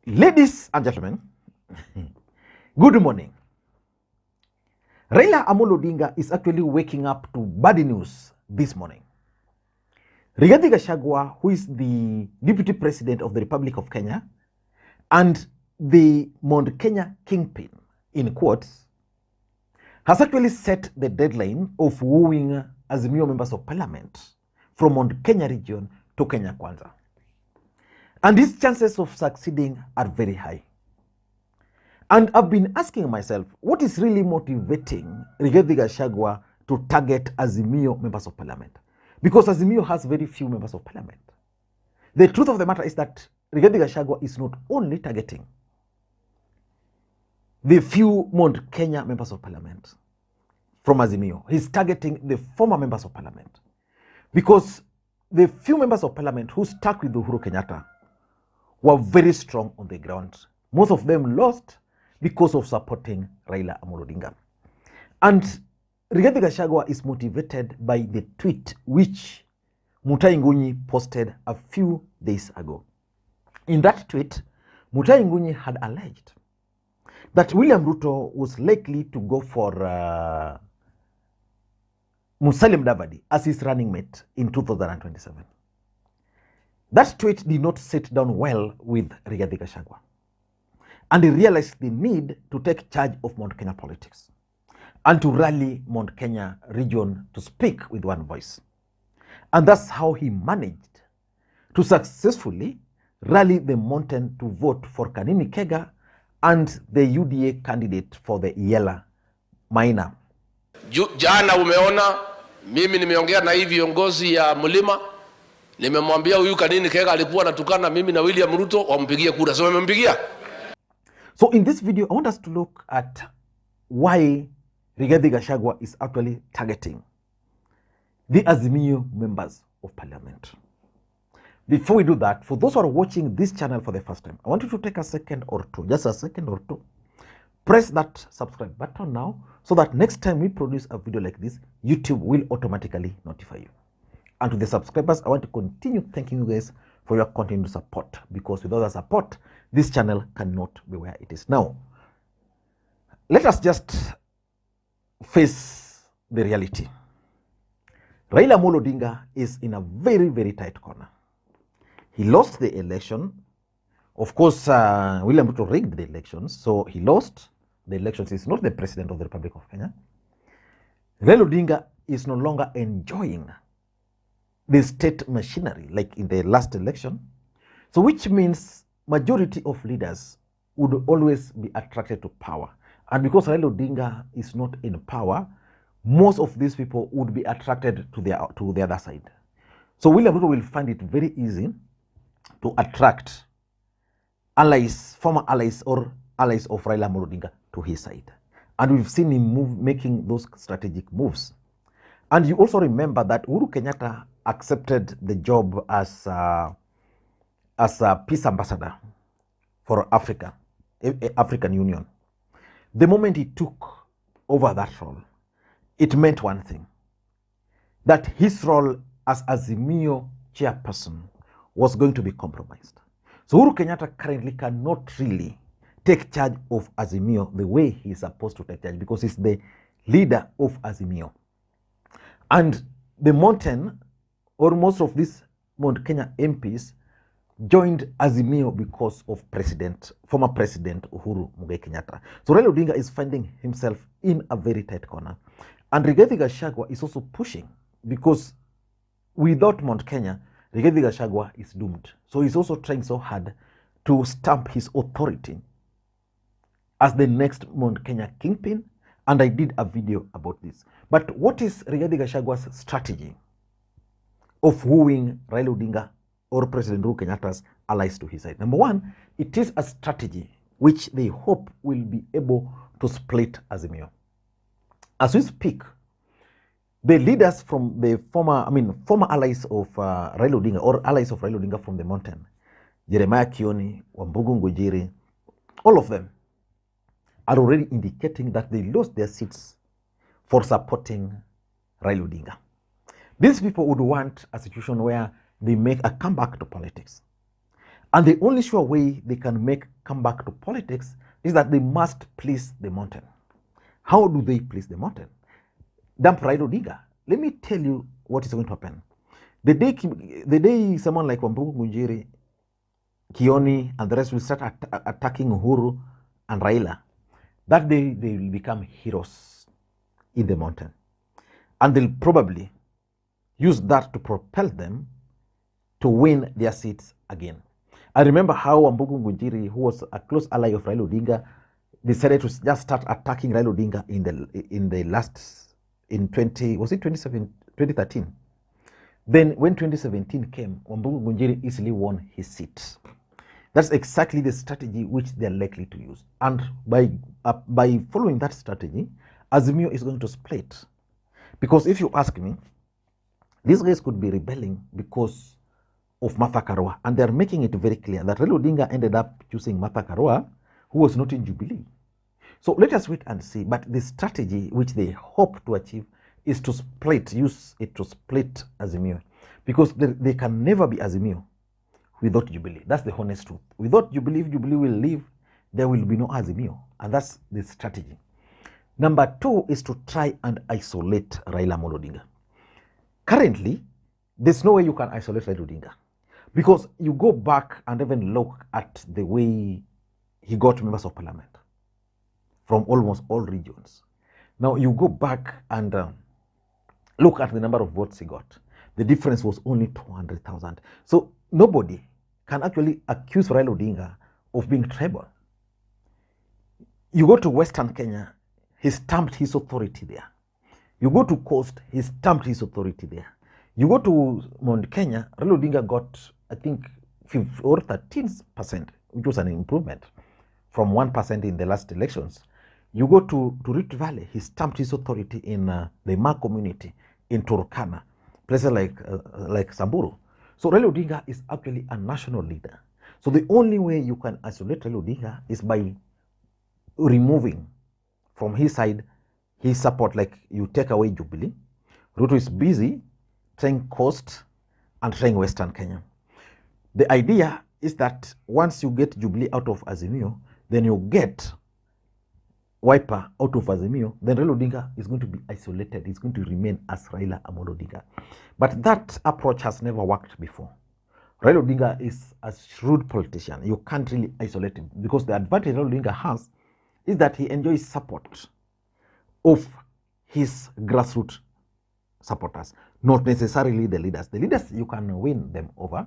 Ladies and gentlemen, good morning. Raila Odinga is actually waking up to bad news this morning. Rigathi Gachagua, who is the Deputy President of the Republic of Kenya and the Mount Kenya kingpin, in quotes, has actually set the deadline of wooing Azimio members of parliament from Mount Kenya region to Kenya Kwanza. And his chances of succeeding are very high. And I've been asking myself, what is really motivating Rigathi Gachagua to target Azimio members of parliament? Because Azimio has very few members of parliament. The truth of the matter is that Rigathi Gachagua is not only targeting the few Mount Kenya members of parliament from Azimio, he's targeting the former members of parliament. Because the few members of parliament who stuck with Uhuru Kenyatta were very strong on the ground. Most of them lost because of supporting Raila Odinga. And Rigathi Gachagua is motivated by the tweet which Mutahi Ngunyi posted a few days ago. In that tweet, Mutahi Ngunyi had alleged that William Ruto was likely to go for Musalia Mudavadi as his running mate in 2027. That tweet did not sit down well with Rigathi Gachagua. And he realized the need to take charge of Mount Kenya politics and to rally Mount Kenya region to speak with one voice. And that's how he managed to successfully rally the mountain to vote for Kanini Kega and the UDA candidate for the Yela Maina. Jana umeona mimi nimeongea na hivi viongozi ya Mlima, nimemwambia huyu Kanini Kega alikuwa anatukana mimi na William Ruto wampigie kura. So wamempigia. So in this video, I want us to look at why Rigathi Gachagua is actually targeting the Azimio members of parliament. Before we do that, for those who are watching this channel for the first time, I want you to take a second or two, just a second or two, press that subscribe button now so that next time we produce a video like this, YouTube will automatically notify you. And to the subscribers, I want to continue thanking you guys for your continued support, because without the support, this channel cannot be where it is now. Let us just face the reality. Raila Odinga is in a very, very tight corner. He lost the election. Of course, William Ruto rigged the elections, so he lost the elections. He's not the president of the Republic of Kenya. Raila Odinga is no longer enjoying the state machinery like in the last election. So which means majority of leaders would always be attracted to power. And because Raila Odinga is not in power, most of these people would be attracted to the other side. So William Ruto will find it very easy to attract allies, former allies or allies of Raila Odinga to his side. And we've seen him making those strategic moves. And you also remember that Uhuru Kenyatta accepted the job as a peace ambassador for Africa, African Union. The moment he took over that role, it meant one thing, that his role as Azimio chairperson was going to be compromised. So Uhuru Kenyatta currently cannot really take charge of Azimio the way he is supposed to take charge, because he's the leader of Azimio. And the mountain, or most of these Mount Kenya MPs, joined Azimio because of former President Uhuru Kenyatta. So Raila Odinga is finding himself in a very tight corner. And Rigathi Gachagua is also pushing, because without Mount Kenya, Rigathi Gachagua is doomed. So he's also trying so hard to stamp his authority as the next Mount Kenya kingpin. And I did a video about this. But what is Rigathi Gachagua's strategy of wooing Raila Odinga or President Uhuru Kenyatta's allies to his side? Number one, it is a strategy which they hope will be able to split Azimio. As we speak, the leaders from the former allies of Raila Odinga, or allies of Raila Odinga from the mountain, Jeremiah Kioni, Wambugu Ngujiri, all of them are already indicating that they lost their seats for supporting Raila Odinga. These people would want a situation where they make a comeback to politics. And the only sure way they can come back to politics is that they must please the mountain. How do they please the mountain? Dump Raila Odinga. Let me tell you what is going to happen. The day someone like Wambugu Ngunjiri, Kioni, and the rest will start attacking Uhuru and Raila, that day they will become heroes in the mountain. And they'll probably use that to propel them to win their seats again. I remember how Wambugu Ngunjiri, who was a close ally of Raila Odinga, decided to just start attacking Raila Odinga in 2013. Then when 2017 came, Wambugu Ngunjiri easily won his seat. That's exactly the strategy which they're likely to use. And by following that strategy, Azimio is going to split. Because if you ask me, these guys could be rebelling because of Martha Karua. And they're making it very clear that Raila Odinga ended up choosing Martha Karua, who was not in Jubilee. So let us wait and see. But the strategy which they hope to achieve is to use it to split Azimio. Because they can never be Azimio without Jubilee. That's the honest truth. Without Jubilee, if Jubilee will leave, there will be no Azimio. And that's the strategy. Number two is to try and isolate Raila Odinga. Currently, there's no way you can isolate Raila Odinga. Because you go back and even look at the way he got members of parliament from almost all regions. Now you go back and look at the number of votes he got. The difference was only 200,000. So nobody can actually accuse Raila Odinga of being tribal. You go to Western Kenya, he stamped his authority there. You go to Coast, he stamped his authority there. You go to Mount Kenya, Raila Odinga got, I think, 13%, which was an improvement from 1% in the last elections. You go to Rift Valley, he stamped his authority in the Ma community, in Turkana, places like Samburu. So Raila Odinga is actually a national leader. So the only way you can isolate Raila Odinga is by removing from his side his support, like you take away Jubilee. Ruto is busy trying Coast and trying Western Kenya. The idea is that once you get Jubilee out of Azimio, then you get Wiper out of Azimio, then Raila Odinga is going to be isolated. He's going to remain as Raila Amolo Odinga. But that approach has never worked before. Raila Odinga is a shrewd politician. You can't really isolate him because the advantage Raila Odinga has is that he enjoys support of his grassroots supporters, not necessarily the leaders. The leaders, you can win them over,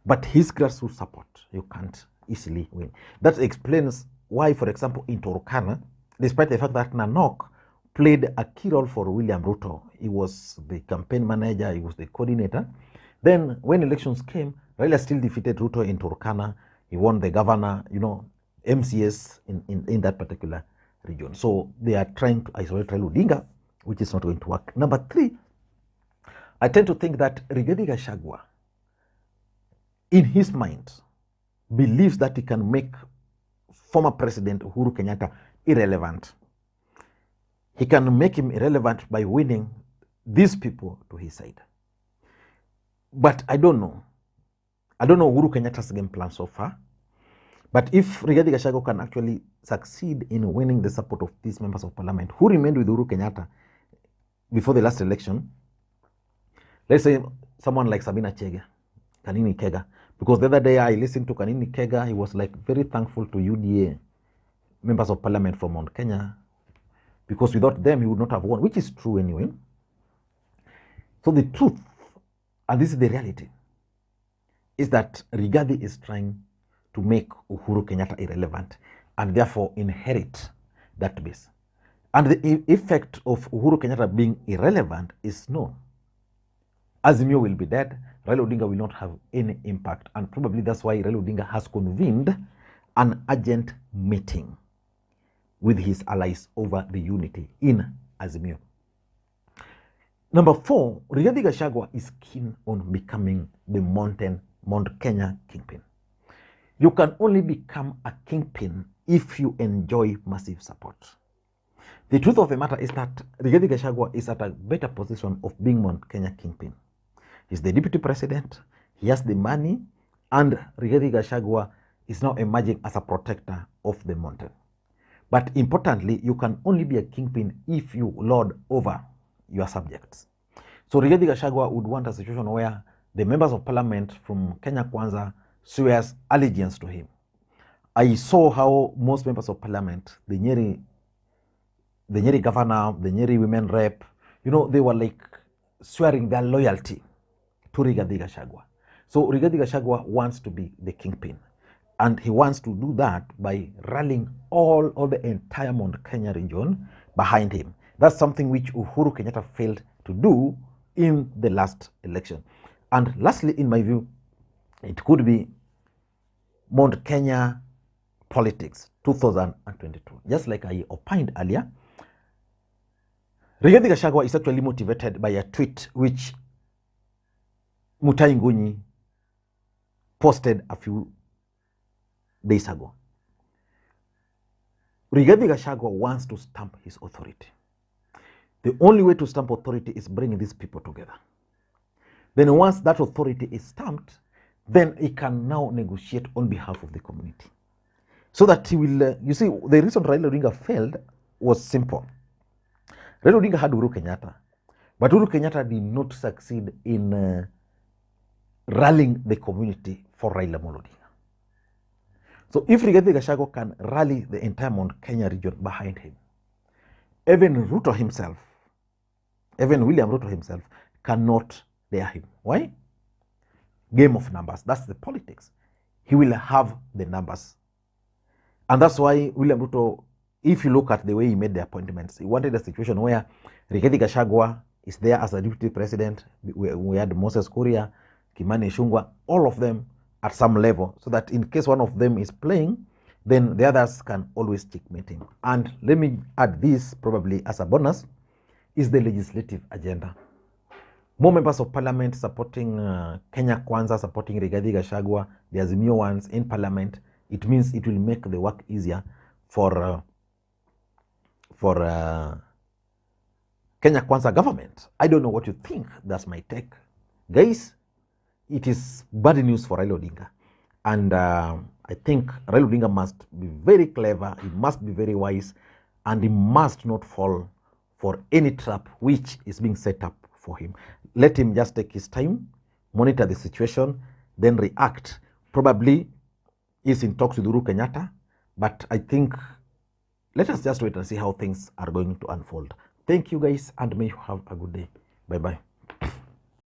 but his grassroots support, you can't easily win. That explains why, for example, in Turkana, despite the fact that Nanok played a key role for William Ruto, he was the campaign manager, he was the coordinator. Then when elections came, Raila still defeated Ruto in Turkana. He won the governor, MCS in that particular region. So they are trying to isolate Raila Odinga, which is not going to work. Number three, I tend to think that Rigathi Gachagua, in his mind, believes that he can make former President Uhuru Kenyatta irrelevant. He can make him irrelevant by winning these people to his side. But I don't know. I don't know Uhuru Kenyatta's game plan so far. But if Rigathi Gachagua can actually succeed in winning the support of these members of parliament who remained with Uhuru Kenyatta before the last election, let's say someone like Sabina Chege, Kanini Kega, because the other day I listened to Kanini Kega, he was like very thankful to UDA members of parliament from Mount Kenya, because without them he would not have won, which is true anyway. So the truth, and this is the reality, is that Rigathi is trying to make Uhuru Kenyatta irrelevant and therefore inherit that base. And the effect of Uhuru Kenyatta being irrelevant is known. Azimio will be dead, Raila Odinga will not have any impact, and probably that's why Raila Odinga has convened an urgent meeting with his allies over the unity in Azimio. Number four, Rigathi Gachagua is keen on becoming the Mount Kenya kingpin. You can only become a kingpin if you enjoy massive support. The truth of the matter is that Rigathi Gachagua is at a better position of being Mount Kenya kingpin. He's the deputy president, he has the money, And Rigathi Gachagua is now emerging as a protector of the mountain. But importantly, you can only be a kingpin if you lord over your subjects. So Rigathi Gachagua would want a situation where the members of parliament from Kenya Kwanza swears allegiance to him. I saw how most members of parliament, the Nyeri governor, the Nyeri women rep, they were like swearing their loyalty to Rigathi Gachagua. So Rigathi Gachagua wants to be the kingpin. And he wants to do that by rallying all the entire Mount Kenya region behind him. That's something which Uhuru Kenyatta failed to do in the last election. And lastly, in my view, it could be Mount Kenya Politics 2022. Just like I opined earlier, Rigathi Gachagua is actually motivated by a tweet which Mutahi Ngunyi posted a few days ago. Rigathi Gachagua wants to stamp his authority. The only way to stamp authority is bringing these people together. Then once that authority is stamped, then he can now negotiate on behalf of the community. So that he will, you see, the reason Raila Odinga failed was simple. Raila Odinga had Uhuru Kenyatta, but Uhuru Kenyatta did not succeed in rallying the community for Raila Odinga. So if Rigathi Gachagua can rally the entire Mount Kenya region behind him, even William Ruto himself cannot dare him. Why? Game of numbers. That's the politics. He will have the numbers. And that's why William Ruto, if you look at the way he made the appointments, he wanted a situation where Rigathi Gachagua is there as a deputy president. We had Moses Kuria, Kimani Ichung'wah, all of them at some level, so that in case one of them is playing, then the others can always checkmate him. And let me add this, probably as a bonus, is the legislative agenda. More members of parliament supporting Kenya Kwanza, supporting Rigathi Gachagua, the Azimio ones in parliament. It means it will make the work easier for Kenya Kwanza government. I don't know what you think. That's my take. Guys, it is bad news for Raila Odinga. And I think Raila Odinga must be very clever, he must be very wise, and he must not fall for any trap which is being set up for him. Let him just take his time, monitor the situation, then react. Probably he's in talks with Uhuru Kenyatta, but I think let us just wait and see how things are going to unfold. Thank you guys, and may you have a good day. Bye-bye.